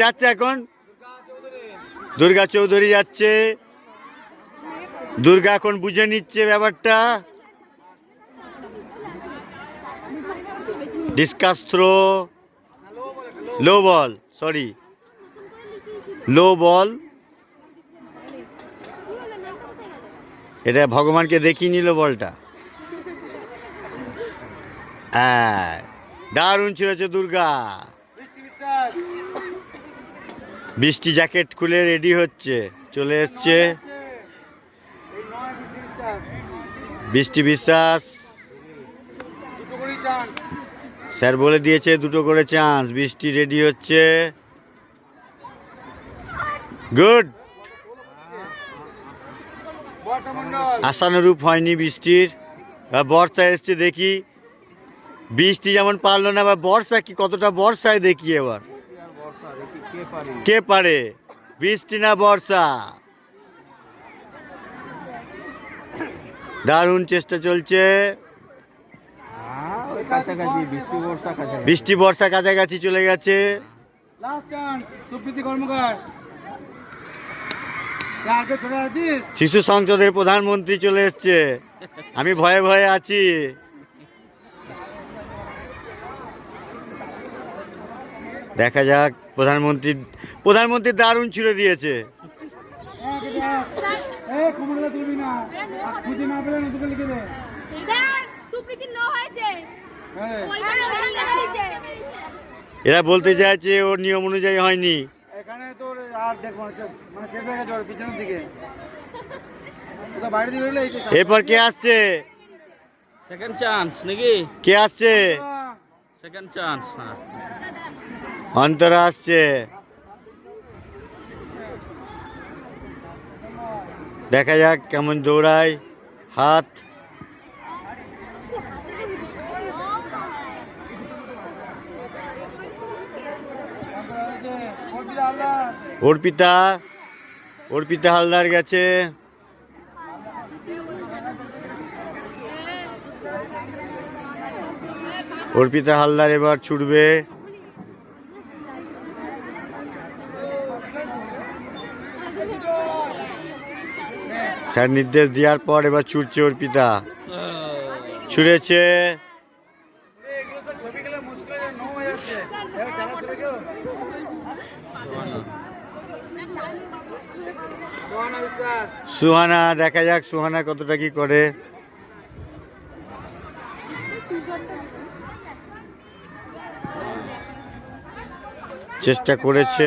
যাচ্ছে এখন দুর্গা চৌধুরী যাচ্ছে। দুর্গা এখন বুঝে নিচ্ছে ব্যাপারটা। ডিসকাস থ্রো, লো বল, সরি লো বল। এটা ভগবানকে দেখিয়ে নিল বলটা। হ্যাঁ, দারুণ ছিঁড়েছে দুর্গা। বৃষ্টি জ্যাকেট খুলে রেডি হচ্ছে, চলে এসছে বৃষ্টি বিশ্বাস। স্যার বলে দিয়েছে দুটো করে চান্স। বৃষ্টি রেডি হচ্ছে, গুড। আশানুরূপ হয়নি বৃষ্টির। বর্ষা এসছে, দেখি বৃষ্টি যেমন পারলো না, এবার বর্ষা কি কতটা বর্ষায় দেখি এবার কে পারে, বৃষ্টি না বর্ষা। দারুণ চেষ্টা চলছে। বৃষ্টি বর্ষা কাছাকাছি চলে গেছে। শিশু সংসদের প্রধানমন্ত্রী চলে এসছে, আমি ভয়ে ভয়ে আছি। দেখা যাক। প্রধানমন্ত্রী দারুণ ছুড়ে দিয়েছে। এরা বলতে চাইছে ওর নিয়ম অনুযায়ী হয়নি। এরপর কে আসছে? সেকেন্ড চান্স নাকি? কে আসছে? Second chance. অন্তরা আসছে। দেখা যাক কেমন দৌড়ায়। হাত অর্পিতা হালদার গেছে। অর্পিতা হালদার এবার ছুটবে। স্যার নির্দেশ দেওয়ার পর এবার ছুটছে অর্পিতা। ছুড়েছে, সুহানা। দেখা যাক সুহানা কতটা কি করে। চেষ্টা করেছে।